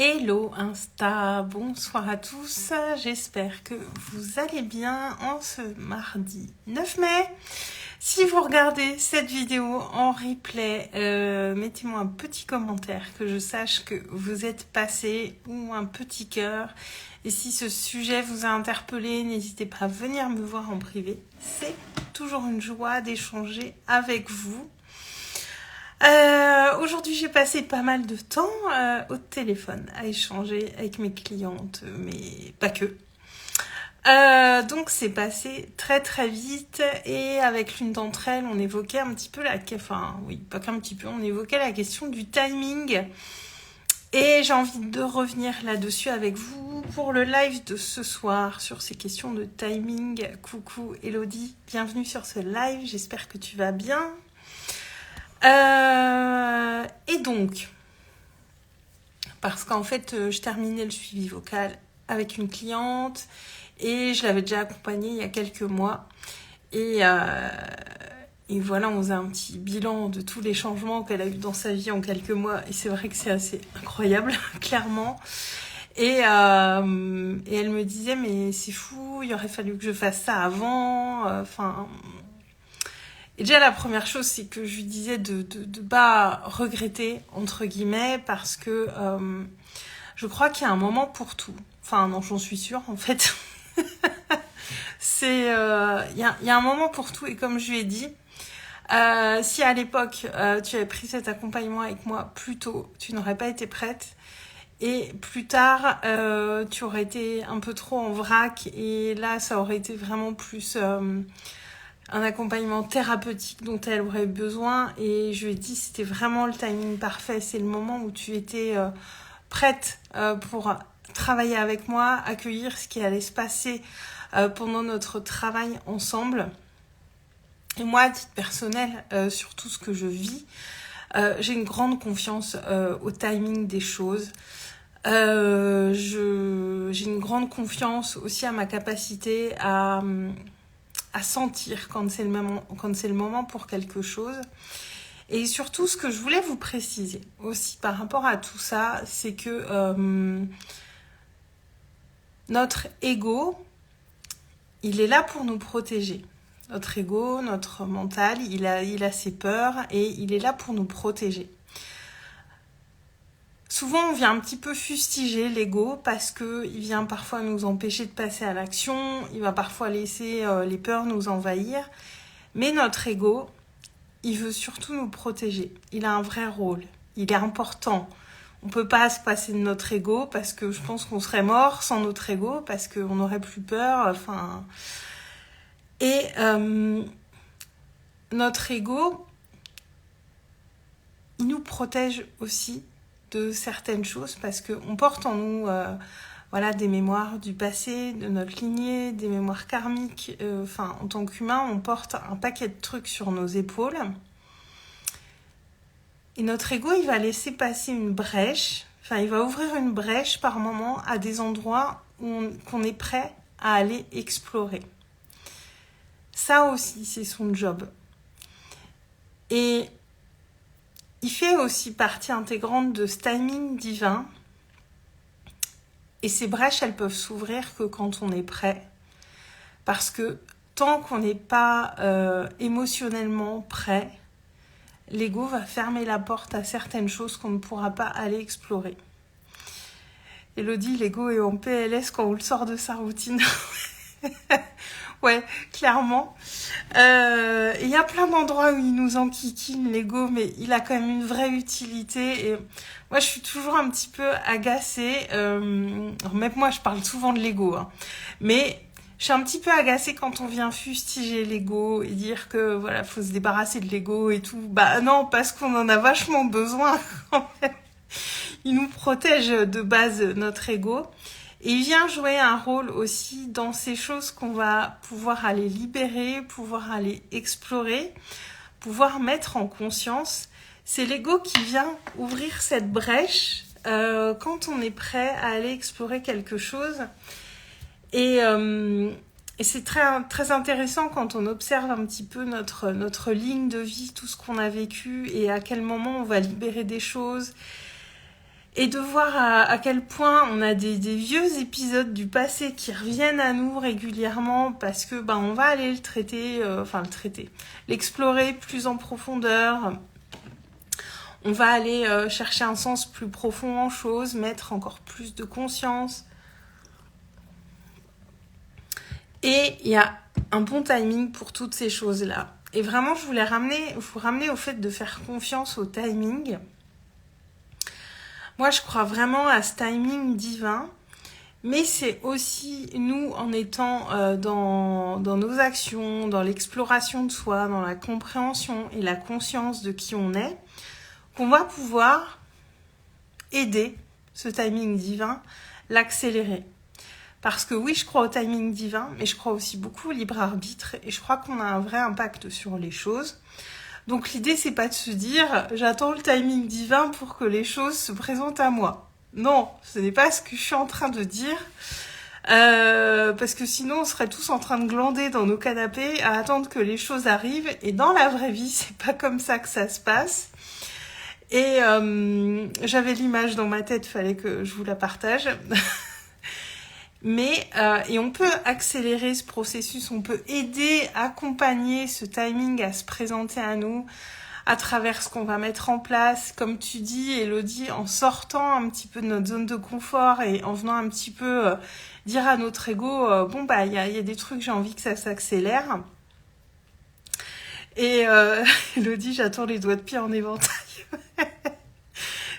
Hello Insta, bonsoir à tous, j'espère que vous allez bien en ce mardi 9 mai. Si vous regardez cette vidéo en replay, mettez-moi un petit commentaire que je sache que vous êtes passé ou un petit cœur. Et si ce sujet vous a interpellé, n'hésitez pas à venir me voir en privé. C'est toujours une joie d'échanger avec vous. Aujourd'hui, j'ai passé pas mal de temps au téléphone à échanger avec mes clientes, mais pas que. Donc, c'est passé très très vite et avec l'une d'entre elles, on évoquait un petit peu on évoquait la question du timing. Et j'ai envie de revenir là-dessus avec vous pour le live de ce soir sur ces questions de timing. Coucou Elodie, bienvenue sur ce live, j'espère que tu vas bien. Et donc, parce qu'en fait, je terminais le suivi vocal avec une cliente et je l'avais déjà accompagnée il y a quelques mois. Et voilà, on faisait un petit bilan de tous les changements qu'elle a eu dans sa vie en quelques mois. Et c'est vrai que c'est assez incroyable, clairement. Et elle me disait, mais c'est fou, il aurait fallu que je fasse ça avant. Et déjà, la première chose, c'est que je lui disais de pas regretter, entre guillemets, parce que je crois qu'il y a un moment pour tout. Enfin, non, j'en suis sûre, en fait. Il y a un moment pour tout, et comme je lui ai dit, si à l'époque, tu avais pris cet accompagnement avec moi plus tôt, tu n'aurais pas été prête. Et plus tard, tu aurais été un peu trop en vrac, et là, ça aurait été vraiment plus... un accompagnement thérapeutique dont elle aurait besoin, et je lui ai dit c'était vraiment le timing parfait, c'est le moment où tu étais prête pour travailler avec moi, accueillir ce qui allait se passer pendant notre travail ensemble. Et moi, à titre personnel, sur tout ce que je vis, j'ai une grande confiance au timing des choses. J'ai une grande confiance aussi à ma capacité à sentir quand c'est le moment pour quelque chose. Et surtout, ce que je voulais vous préciser aussi par rapport à tout ça, c'est que notre ego, il est là pour nous protéger. Notre ego, notre mental, il a ses peurs et il est là pour nous protéger. Souvent, on vient un petit peu fustiger l'ego parce qu'il vient parfois nous empêcher de passer à l'action, il va parfois laisser les peurs nous envahir. Mais notre ego, il veut surtout nous protéger. Il a un vrai rôle, il est important. On ne peut pas se passer de notre ego parce que je pense qu'on serait mort sans notre ego, parce qu'on n'aurait plus peur. Et notre ego, il nous protège aussi de certaines choses parce qu'on porte en nous des mémoires du passé, de notre lignée, des mémoires karmiques. En tant qu'humain, on porte un paquet de trucs sur nos épaules. Et notre ego, il va laisser passer une brèche, il va ouvrir une brèche par moment à des endroits qu'on est prêt à aller explorer. Ça aussi, c'est son job. Et il fait aussi partie intégrante de ce timing divin. Et ces brèches, elles peuvent s'ouvrir que quand on est prêt. Parce que tant qu'on n'est pas émotionnellement prêt, l'ego va fermer la porte à certaines choses qu'on ne pourra pas aller explorer. Elodie, l'ego est en PLS quand on le sort de sa routine. Ouais, clairement. Il y a plein d'endroits où il nous enquiquine, l'ego, mais il a quand même une vraie utilité. Et moi, je suis toujours un petit peu agacée. Même moi, je parle souvent de l'ego. Mais je suis un petit peu agacée quand on vient fustiger l'ego et dire que voilà, faut se débarrasser de l'ego et tout. Bah non, parce qu'on en a vachement besoin quand même. Il nous protège de base, notre ego. Et il vient jouer un rôle aussi dans ces choses qu'on va pouvoir aller libérer, pouvoir aller explorer, pouvoir mettre en conscience. C'est l'ego qui vient ouvrir cette brèche quand on est prêt à aller explorer quelque chose. Et c'est très, très intéressant quand on observe un petit peu notre ligne de vie, tout ce qu'on a vécu et à quel moment on va libérer des choses. Et de voir à quel point on a des vieux épisodes du passé qui reviennent à nous régulièrement parce que on va aller le traiter, l'explorer plus en profondeur. On va aller chercher un sens plus profond en choses, mettre encore plus de conscience. Et il y a un bon timing pour toutes ces choses-là. Et vraiment, je voulais vous ramener au fait de faire confiance au timing. Moi, je crois vraiment à ce timing divin, mais c'est aussi nous, en étant dans nos actions, dans l'exploration de soi, dans la compréhension et la conscience de qui on est, qu'on va pouvoir aider ce timing divin, l'accélérer. Parce que oui, je crois au timing divin, mais je crois aussi beaucoup au libre arbitre, et je crois qu'on a un vrai impact sur les choses. Donc l'idée, c'est pas de se dire « j'attends le timing divin pour que les choses se présentent à moi ». Non, ce n'est pas ce que je suis en train de dire, parce que sinon on serait tous en train de glander dans nos canapés à attendre que les choses arrivent, et dans la vraie vie, c'est pas comme ça que ça se passe. Et j'avais l'image dans ma tête, fallait que je vous la partage. Mais et on peut accélérer ce processus, on peut aider, accompagner ce timing à se présenter à nous à travers ce qu'on va mettre en place, comme tu dis, Elodie, en sortant un petit peu de notre zone de confort et en venant un petit peu dire à notre ego, il y a des trucs, j'ai envie que ça s'accélère. Et Elodie, j'attends les doigts de pied en éventail.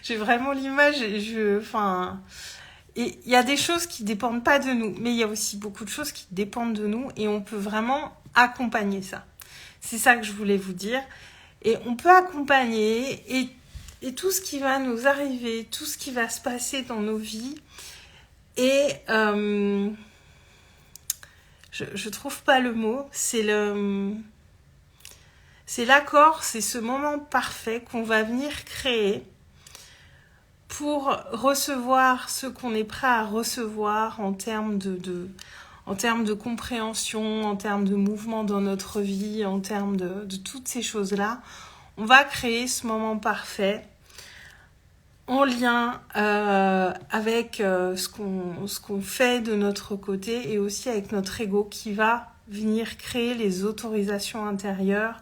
J'ai vraiment l'image, et il y a des choses qui dépendent pas de nous, mais il y a aussi beaucoup de choses qui dépendent de nous et on peut vraiment accompagner ça. C'est ça que je voulais vous dire. Et on peut accompagner et tout ce qui va nous arriver, tout ce qui va se passer dans nos vies. Et je trouve pas le mot, c'est l'accord, c'est ce moment parfait qu'on va venir créer pour recevoir ce qu'on est prêt à recevoir en termes de compréhension, en termes de mouvement dans notre vie, en termes de toutes ces choses-là. On va créer ce moment parfait en lien avec ce qu'on fait de notre côté et aussi avec notre ego qui va venir créer les autorisations intérieures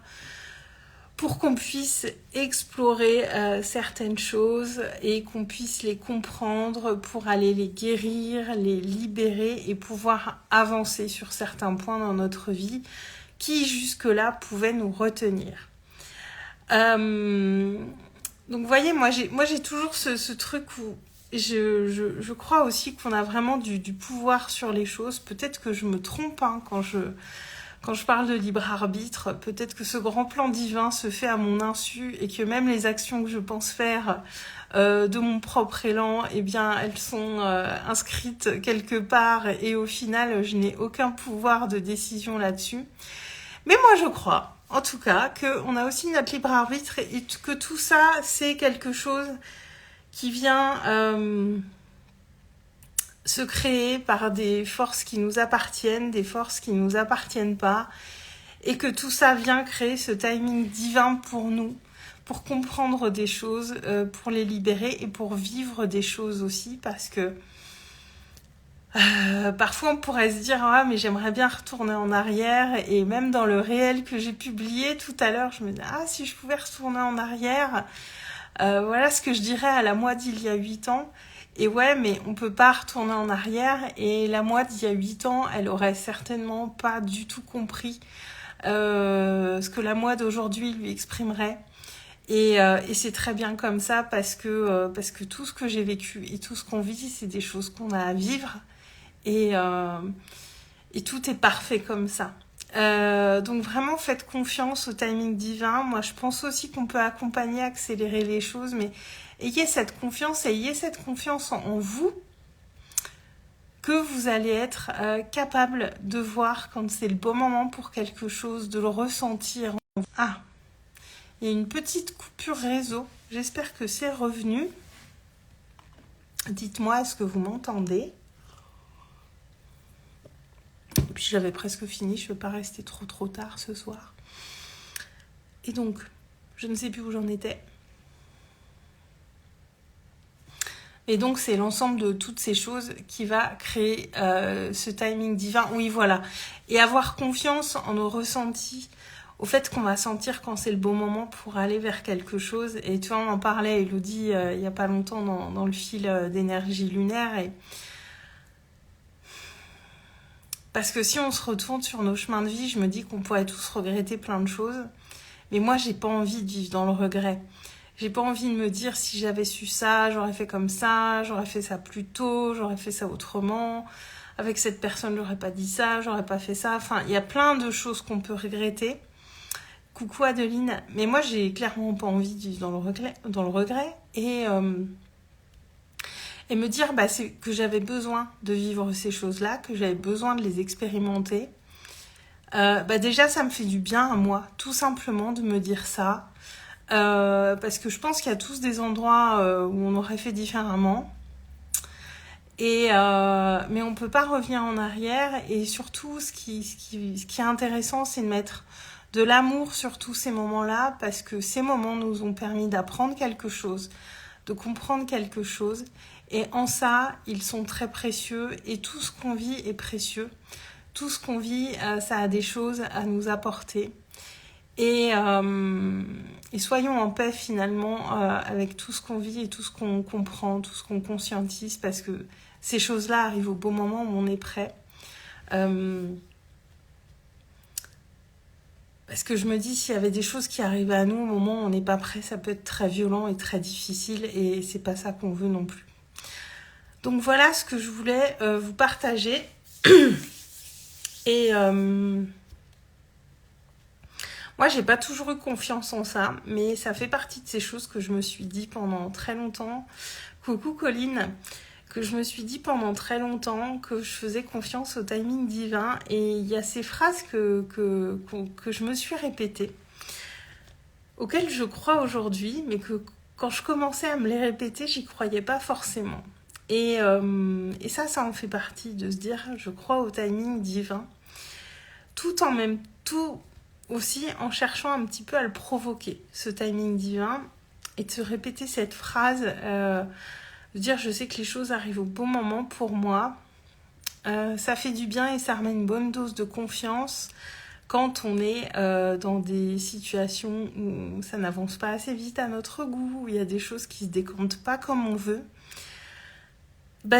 pour qu'on puisse explorer certaines choses et qu'on puisse les comprendre pour aller les guérir, les libérer et pouvoir avancer sur certains points dans notre vie qui jusque-là pouvaient nous retenir. Donc vous voyez, moi j'ai toujours ce truc où je crois aussi qu'on a vraiment du pouvoir sur les choses. Peut-être que je me trompe quand je parle de libre arbitre, peut-être que ce grand plan divin se fait à mon insu et que même les actions que je pense faire de mon propre élan, eh bien, elles sont inscrites quelque part et au final, je n'ai aucun pouvoir de décision là-dessus. Mais moi, je crois, en tout cas, qu'on a aussi notre libre arbitre et que tout ça, c'est quelque chose qui vient se créer par des forces qui nous appartiennent, des forces qui nous appartiennent pas, et que tout ça vient créer ce timing divin pour nous, pour comprendre des choses, pour les libérer et pour vivre des choses aussi, parce que parfois on pourrait se dire « Ah, mais j'aimerais bien retourner en arrière », et même dans le réel que j'ai publié tout à l'heure, je me dis « Ah, si je pouvais retourner en arrière, voilà ce que je dirais à la moi d'il y a 8 ans ». Et ouais, mais on peut pas retourner en arrière et la moi d'il y a 8 ans, elle aurait certainement pas du tout compris ce que la moi d'aujourd'hui lui exprimerait. Et c'est très bien comme ça parce que tout ce que j'ai vécu et tout ce qu'on vit, c'est des choses qu'on a à vivre et tout est parfait comme ça. Donc vraiment faites confiance au timing divin. Moi je pense aussi qu'on peut accompagner, accélérer les choses, mais ayez cette confiance et ayez cette confiance en vous que vous allez être capable de voir quand c'est le bon moment pour quelque chose, de le ressentir. Ah, il y a une petite coupure réseau, j'espère que c'est revenu. Dites-moi, est-ce que vous m'entendez ? Et puis j'avais presque fini, je ne veux pas rester trop tard ce soir. Et donc, je ne sais plus où j'en étais. Et donc, c'est l'ensemble de toutes ces choses qui va créer ce timing divin. Oui, voilà. Et avoir confiance en nos ressentis, au fait qu'on va sentir quand c'est le bon moment pour aller vers quelque chose. Et tu vois, on en parlait, Elodie, il n'y a pas longtemps dans le fil d'énergie lunaire. Et parce que si on se retourne sur nos chemins de vie, je me dis qu'on pourrait tous regretter plein de choses. Mais moi, j'ai pas envie de vivre dans le regret. J'ai pas envie de me dire si j'avais su ça, j'aurais fait comme ça, j'aurais fait ça plus tôt, j'aurais fait ça autrement. Avec cette personne, j'aurais pas dit ça, j'aurais pas fait ça. Enfin, il y a plein de choses qu'on peut regretter. Coucou Adeline. Mais moi, j'ai clairement pas envie de vivre dans le regret. Et me dire c'est que j'avais besoin de vivre ces choses-là, que j'avais besoin de les expérimenter. Déjà, ça me fait du bien à moi, tout simplement, de me dire ça. Parce que je pense qu'il y a tous des endroits où on aurait fait différemment. Mais on peut pas revenir en arrière. Et surtout, ce qui est intéressant, c'est de mettre de l'amour sur tous ces moments-là, parce que ces moments nous ont permis d'apprendre quelque chose, de comprendre quelque chose. Et en ça, ils sont très précieux. Et tout ce qu'on vit est précieux. Tout ce qu'on vit, ça a des choses à nous apporter. Et soyons en paix finalement avec tout ce qu'on vit et tout ce qu'on comprend, tout ce qu'on conscientise, parce que ces choses-là arrivent au bon moment où on est prêt. Parce que je me dis, s'il y avait des choses qui arrivaient à nous au moment où on n'est pas prêt, ça peut être très violent et très difficile, et c'est pas ça qu'on veut non plus. Donc voilà ce que je voulais vous partager. Et moi, j'ai pas toujours eu confiance en ça, mais ça fait partie de ces choses que je me suis dit pendant très longtemps. Coucou Colline, que je me suis dit pendant très longtemps que je faisais confiance au timing divin. Et il y a ces phrases que je me suis répétées, auxquelles je crois aujourd'hui, mais que quand je commençais à me les répéter, j'y croyais pas forcément. Et ça en fait partie, de se dire je crois au timing divin, tout aussi en cherchant un petit peu à le provoquer, ce timing divin, et de se répéter cette phrase, de dire je sais que les choses arrivent au bon moment pour moi. Ça fait du bien et ça remet une bonne dose de confiance quand on est dans des situations où ça n'avance pas assez vite à notre goût, où il y a des choses qui se décantent pas comme on veut.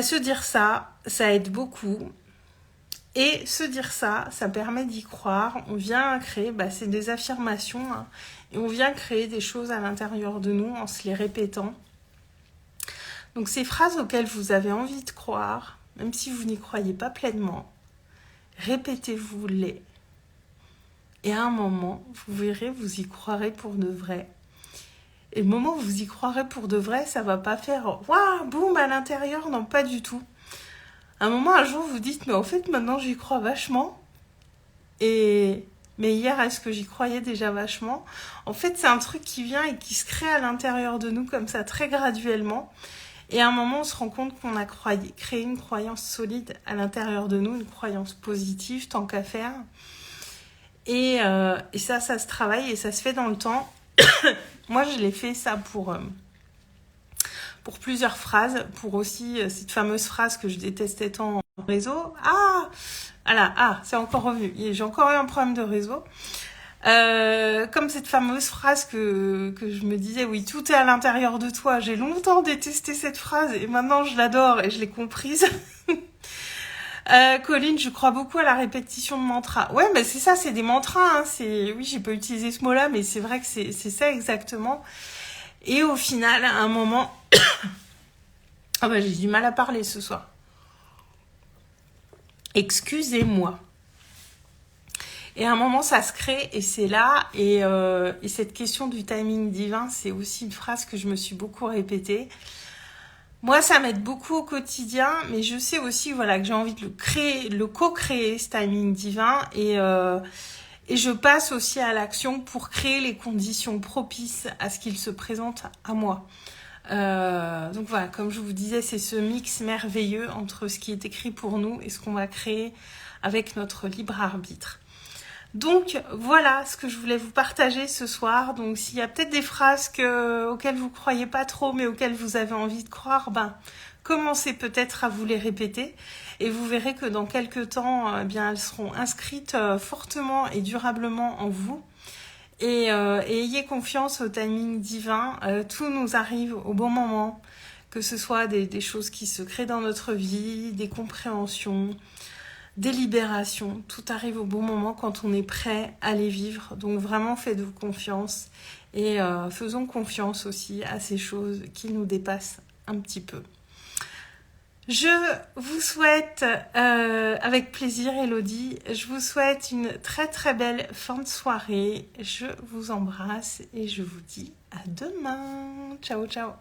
Se dire ça aide beaucoup. Et se dire ça permet d'y croire. On vient créer, c'est des affirmations, hein, et on vient créer des choses à l'intérieur de nous en se les répétant. Donc ces phrases auxquelles vous avez envie de croire, même si vous n'y croyez pas pleinement, répétez-vous-les. Et à un moment, vous verrez, vous y croirez pour de vrai. Et le moment où vous y croirez pour de vrai, ça va pas faire « Waouh, boum !» à l'intérieur, non, pas du tout. À un moment, un jour, vous dites « Mais en fait, maintenant, j'y crois vachement. » Mais hier, est-ce que j'y croyais déjà vachement ? En fait, c'est un truc qui vient et qui se crée à l'intérieur de nous, comme ça, très graduellement. Et à un moment, on se rend compte qu'on a créé une croyance solide à l'intérieur de nous, une croyance positive, tant qu'à faire. Et ça se travaille et ça se fait dans le temps. Moi, je l'ai fait ça pour plusieurs phrases, pour aussi cette fameuse phrase que je détestais tant en réseau. C'est encore revenu. J'ai encore eu un problème de réseau. Comme cette fameuse phrase que je me disais, oui, tout est à l'intérieur de toi. J'ai longtemps détesté cette phrase et maintenant je l'adore et je l'ai comprise. Colline, je crois beaucoup à la répétition de mantras. Ouais, mais c'est ça, c'est des mantras. Hein. Oui, j'ai pas utilisé ce mot-là, mais c'est vrai que c'est ça exactement. Et au final, à un moment... j'ai du mal à parler ce soir. Excusez-moi. Et à un moment, ça se crée et c'est là. Et cette question du timing divin, c'est aussi une phrase que je me suis beaucoup répétée. Moi, ça m'aide beaucoup au quotidien, mais je sais aussi que j'ai envie de le co-créer, ce timing divin. Et je passe aussi à l'action pour créer les conditions propices à ce qu'il se présente à moi. Donc voilà, comme je vous disais, c'est ce mix merveilleux entre ce qui est écrit pour nous et ce qu'on va créer avec notre libre arbitre. Donc voilà ce que je voulais vous partager ce soir. Donc s'il y a peut-être des phrases auxquelles vous croyez pas trop mais auxquelles vous avez envie de croire, commencez peut-être à vous les répéter et vous verrez que dans quelques temps, elles seront inscrites fortement et durablement en vous. Et ayez confiance au timing divin, tout nous arrive au bon moment, que ce soit des choses qui se créent dans notre vie, des compréhensions, des libérations, tout arrive au bon moment quand on est prêt à les vivre. Donc vraiment faites-vous confiance et faisons confiance aussi à ces choses qui nous dépassent un petit peu. Je vous souhaite, avec plaisir Elodie, je vous souhaite une très très belle fin de soirée. Je vous embrasse et je vous dis à demain. Ciao ciao.